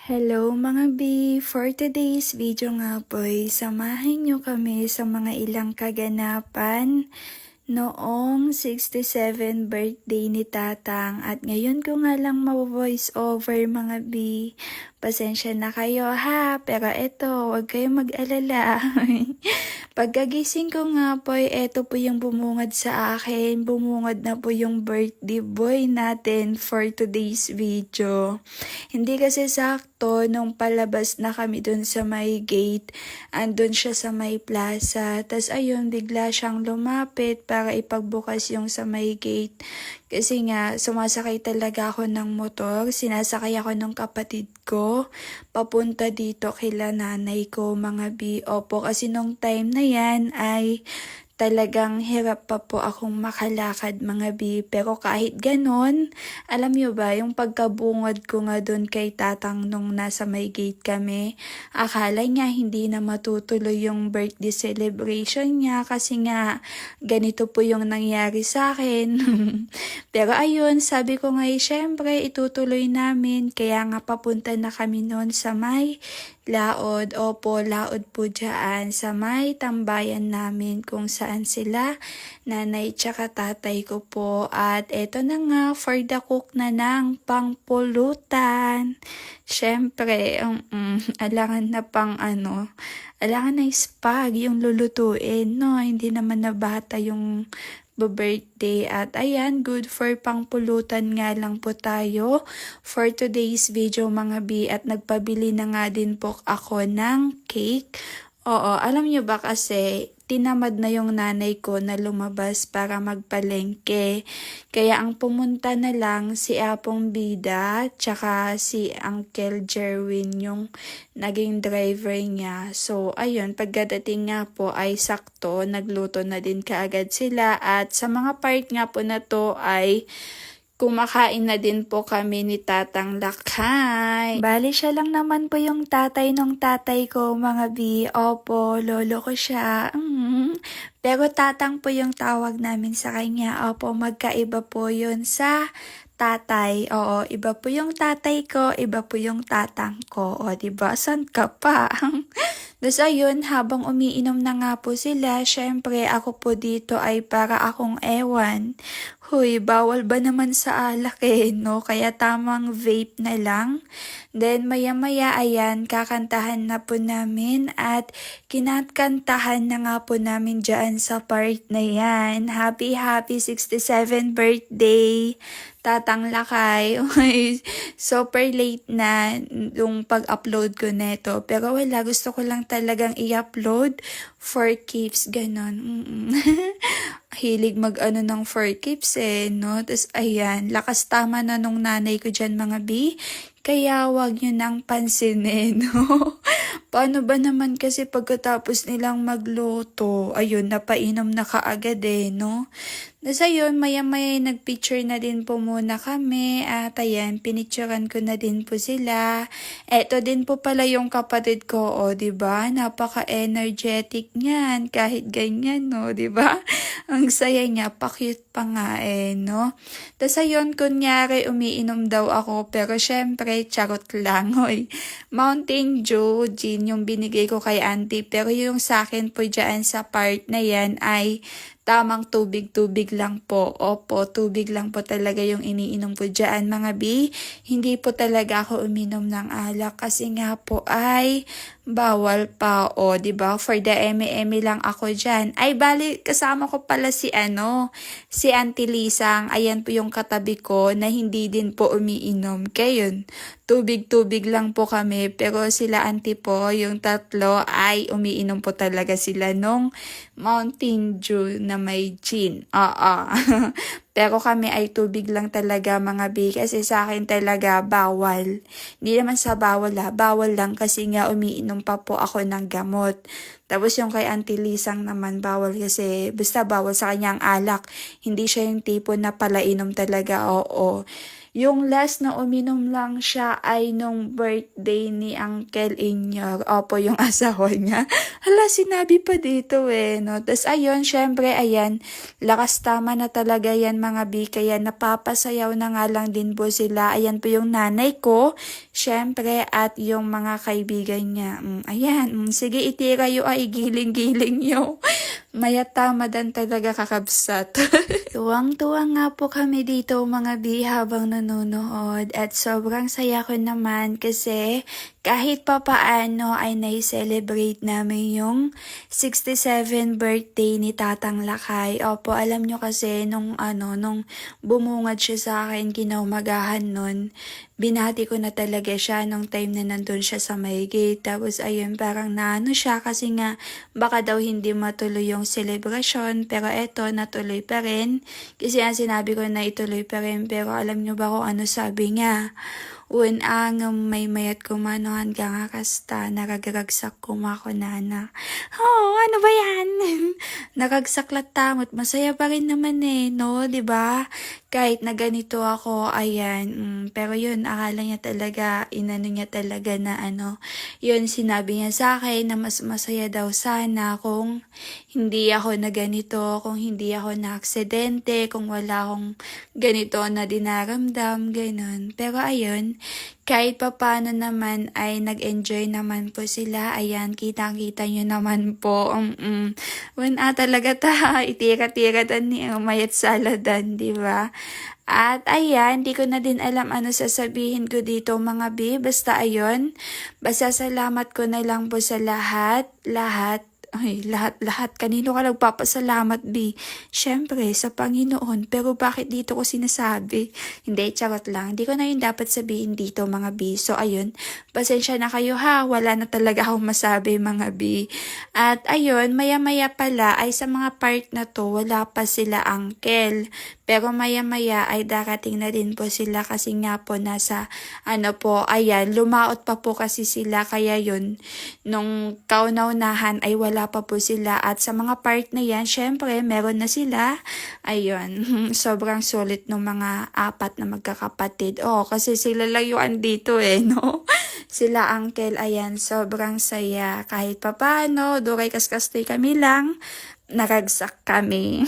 Hello mga B! For today's video nga po ay samahan nyo kami sa mga ilang kaganapan noong 67 birthday ni Tatang at ngayon ko nga lang ma-voice over mga B. Pasensya na kayo ha, pero eto, huwag kayong mag-alala. Pagkagising ko nga po, eto po yung bumungad sa akin. Bumungad na po yung birthday boy natin for today's video. Hindi kasi sakto nung palabas na kami dun sa may gate, andun siya sa may plaza. Tas ayun, bigla siyang lumapit para ipagbukas yung sa may gate. Kasi nga, sumasakay talaga ako ng motor. Sinasakay ako ng kapatid ko. Papunta dito kila nanay ko, mga B. Opo, kasi nung time na yan ay talagang hirap pa po akong makalakad mga B. Pero kahit ganon, alam nyo ba, yung pagkabungad ko nga doon kay Tatang nung nasa may gate kami, akala niya hindi na matutuloy yung birthday celebration niya kasi nga ganito po yung nangyari sa akin. Pero ayun, sabi ko nga syempre itutuloy namin kaya nga papunta na kami noon sa may Laod. Opo, Laod po dyan sa may tambayan namin kung saan sila nanay tsaka tatay ko po. At eto na nga, for the cook na ng pangpulutan. Syempre, alangan na pang alangan na spag yung lulutuin, no? Hindi naman na bata yung birthday at ayan, good for pangpulutan nga lang po tayo for today's video mga B at nagpabili na nga din po ako ng cake. Oo, alam nyo ba kasi tinamad na yung nanay ko na lumabas para magpalengke. Kaya ang pumunta na lang si Apong Bida tsaka si Uncle Jerwin yung naging driver niya. So ayun, pagdating nga po ay sakto, nagluto na din kaagad sila at sa mga part nga po na to ay kumakain na din po kami ni Tatang Lakay. Bali siya lang naman po yung tatay ng tatay ko mga B. Opo, lolo ko siya. Pero Tatang po yung tawag namin sa kanya. Opo, magkaiba po yun sa tatay. Oo, iba po yung tatay ko, iba po yung tatang ko. O, diba? San ka pa? Tapos ayun, habang umiinom na nga po sila, syempre ako po dito ay para akong ewan. Huy, bawal ba naman sa alak no? Kaya tamang vape na lang. Then maya-maya ayan, kakantahan na po namin at kinakantahan na nga po namin dyan sa part na yan. Happy 67th birthday! Tatang Lakay. Super late na yung pag-upload ko neto. Pero wala, gusto ko lang talagang i-upload for keeps, ganon. Hilig mag-ano ng for keeps no? Tapos ayan, lakas tama na nung nanay ko dyan mga B. Kaya wag nyo nang pansinin, no? Paano ba naman kasi pagkatapos nilang magluto, ayun, napainom na kaagad no? Tapos ayun, maya-maya nagpicture na din po muna kami at ayan, pinicturean ko na din po sila. Eto din po pala yung kapatid ko, diba? Napaka-energetic niyan, kahit ganyan, no? Diba? Ang saya niya, pa-cute pa nga no? Tapos ayun, kunyari umiinom daw ako, pero syempre, charot lang, hoy. Mountain Dew, gin yung binigay ko kay auntie, pero yung sa akin po dyan sa part na yan ay tamang tubig-tubig lang po. Opo, tubig lang po talaga yung iniinom ko dyan mga B. Hindi po talaga ako uminom ng alak kasi nga po ay bawal pa diba? For the eme-eme lang ako dyan. Ay, bali, kasama ko pala si si Auntie Lisang. Ayan po yung katabi ko na hindi din po umiinom. Kaya yun, tubig-tubig lang po kami. Pero sila auntie po, yung tatlo ay umiinom po talaga sila nung Mountain Dew na may gin. Pero kami ay tubig lang talaga mga B kasi sa akin talaga bawal. Hindi naman sa bawal bawal lang kasi nga umiinom pa po ako ng gamot. Tapos yung kay Auntie Lisang naman bawal kasi basta bawal sa kanya ang alak. Hindi siya yung tipo na palainom talaga, oo. Yung last na uminom lang siya ay nung birthday ni Uncle Inyor. Opo, yung asawa niya. Hala, sinabi pa dito eh, no? Tapos ayun, syempre, ayan, lakas tama na talaga yan mga bi. Kaya napapasayaw na nga lang din po sila. Ayan po yung nanay ko, syempre, at yung mga kaibigan niya. Ayan, sige, itira yung ay, giling-giling yo. Mayata madan talaga kakabsat. Tuwang-tuwa nga po kami dito mga bi habang nanonood at sobrang saya ko naman kasi kahit papaano ay nai-celebrate namin yung 67 birthday ni Tatang Lakay. Opo, alam nyo kasi nung bumungad siya sa akin kinaumagahan nun, binati ko na talaga siya nung time na nandun siya sa may gate. Tapos ayun, parang naano siya kasi nga baka daw hindi matuloy yung celebration, pero eto natuloy pa rin. Kasi ang sinabi ko na ituloy pa rin, pero alam nyo ba kung ano sabi niya? Un ang may mayat kumanohan ka nga kasta, naragragsak kumako nana. Oh, ano ba yan? Naragsak latamot, masaya pa rin naman eh, no? 'Di ba? Kahit na ganito ako, ayan. Pero yun, akala niya talaga, inano niya talaga na yun, sinabi niya sa akin na mas masaya daw sana kung hindi ako na ganito, kung hindi ako na aksidente, kung wala akong ganito na dinaramdam, ganun. Pero ayun, kahit papano naman ay nag-enjoy naman po sila. Ayan, kitang-kita nyo naman po. Wala talaga ta, itira-tira dan ni mayat saladan, di ba? At ayan, di ko na din alam ano sasabihin ko dito mga bi. Basta ayun, basta salamat ko na lang po sa lahat. Ay, lahat. Kanino ka nagpapasalamat, Bi? Siyempre, sa Panginoon. Pero bakit dito ko sinasabi? Hindi, charot lang. Hindi ko na yun dapat sabihin dito, mga Bi. So, ayun. Pasensya na kayo ha. Wala na talaga akong masabi, mga Bi. At ayun, maya-maya pala ay sa mga part na to, wala pa sila uncle. Pero maya-maya ay darating na din po sila kasi nga po nasa, ayan, lumaot pa po kasi sila. Kaya yun, nung kauna-unahan ay wala pa po sila. At sa mga part na yan, syempre, meron na sila. Ayun, sobrang sulit ng mga apat na magkakapatid. Oh, kasi sila layuan dito eh, no? Sila uncle, ayan, sobrang saya. Kahit papano, duray kaskastoy kami lang, naragsak kami.